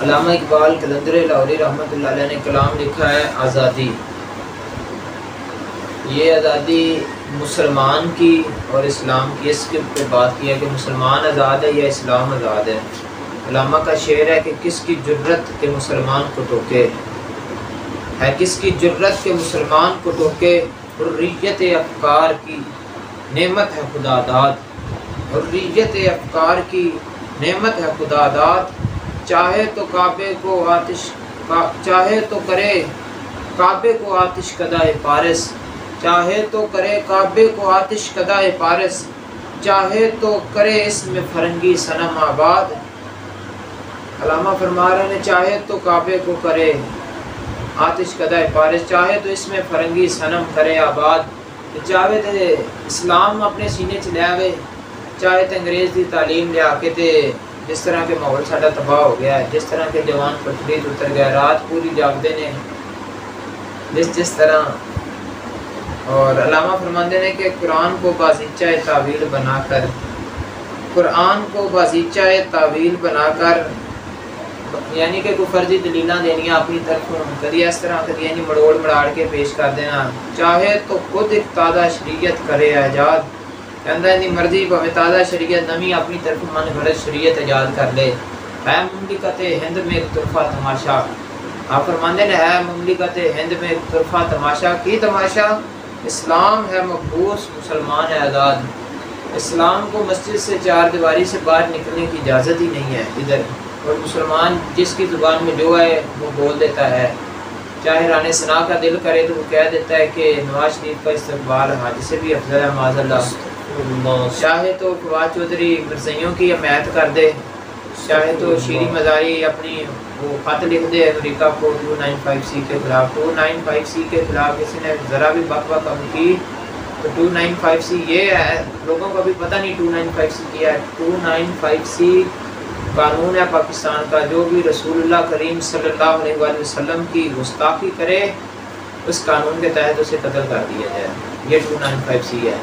علامہ اقبال قلندر لاہوری رحمۃ اللہ علیہ نے کلام لکھا ہے آزادی. یہ آزادی مسلمان کی اور اسلام کی، اس کے اوپر بات کی ہے کہ مسلمان آزاد ہے یا اسلام آزاد ہے. علامہ کا شعر ہے کہ کس کی جرت کے مسلمان کو ٹوکے، ہے کس کی جرت کے مسلمان کو ٹوکے، حریت افکار کی نعمت ہے خدا داد، حریت افکار کی نعمت ہے خدا داد. چاہے تو کعبے کو آتش چاہے تو کرے کعبے کو آتش کدائے پارس، چاہے تو کرے کعبے کو آتش کدائے پارس، چاہے تو کرے اس میں فرنگی صنم آباد. علامہ فرما رہے ہیں چاہے تو کعبے کو کرے آتش کدائے پارس، چاہے تو اس میں فرنگی صنم کرے آباد. چاہے تو اسلام اپنے سینے چ لے آئے، چاہے تو انگریز دی تعلیم لے آ کے تے جس طرح کے ماحول ساڈا تباہ ہو گیا ہے، جس طرح کے جوان پٹری اتر گیا، رات پوری جاگتے نے جس طرح. اور علامہ فرماندے نے کہ قرآن کو بازیچہ تعویل بنا کر، قرآن کو بازیچہ تعویل بنا کر، یعنی کہ کوئی فرضی دلیلاں دینیاں اپنی طرفوں، کدی اس طرح کدی یعنی مڑوڑ مڑاڑ کے پیش کر دینا. چاہے تو خود ایک تازہ شریعت کرے ایجاد، کہندا ہے مرضی بھویں تازہ شریعت نویں اپنی طرف من گھڑت شریعت ایجاد کر لے. ہے مملکت ہند میں ایک طرفہ تماشا، آپ فرماندے نے ہے مملکت ہند میں ایک طرفہ تماشا. کی تماشا؟ اسلام ہے مقبوس، مسلمان ہے آزاد. اسلام کو مسجد سے چار دیواری سے باہر نکلنے کی اجازت ہی نہیں ہے ادھر، اور مسلمان جس کی زبان میں جو ہے وہ بول دیتا ہے. چاہے رانے ثنا کا دل کرے تو وہ کہہ دیتا ہے کہ نواز شریف کا استقبال حج سے بھی افضل ہے معاذ اللہ. چاہے تو فواد چودھری مرزائیوں کی حمایت کر دے، چاہے تو شیری مزاری اپنی وہ خط لکھ دے امریکہ کو 295C کے خلاف. 295C کے خلاف کسی نے ذرا بھی بک کم کی تو 295C یہ ہے، لوگوں کو ابھی پتہ نہیں 295C کیا ہے. 295C قانون ہے پاکستان کا، جو بھی رسول اللہ کریم صلی اللہ علیہ وآلہ وسلم کی گستاخی کرے اس قانون کے تحت اسے قتل کر دیا جائے. یہ 295C ہے،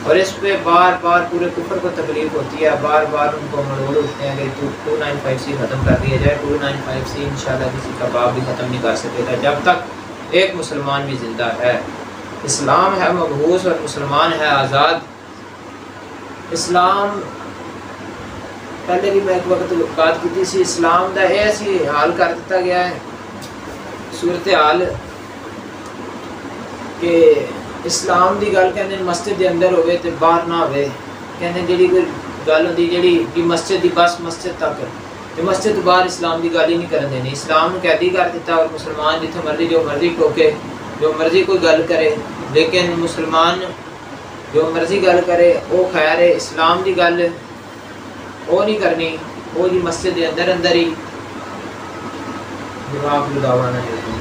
اور اس پہ بار بار پورے کفر کو تکلیف ہوتی ہے، بار بار ان کو مڑوڑ اٹھتے ہیں کہ 295C ختم کر دیا جائے. 295C انشاءاللہ کسی کا باپ بھی ختم نہیں کر سکے گا جب تک ایک مسلمان بھی زندہ ہے. اسلام ہے مبعوث اور مسلمان ہے آزاد. اسلام پہلے بھی میں ایک وقت بات کی تھی، اسلام دا ایسی حال کر دیتا گیا ہے صورتحال کہ اسلام دی گل کہندے مسجد دے اندر ہوئے تے باہر نہ ہوئے. کہندے جڑی کوئی گل ہوندی جڑی کہ مسجد دی بس مسجد تک تے مسجد تو باہر اسلام دی گل ہی نہیں کرن دینی. اسلام نو قیدی کر دیتا اور مسلمان جتھے مرضی جو مرضی ٹوکے، جو مرضی کوئی گل کرے، لیکن مسلمان جو مرضی گل کرے وہ خیر ہے. اسلام دی گل وہ نہیں کرنی، وہ جی مسجد دے اندر ہی جواب لگاوانا ہے.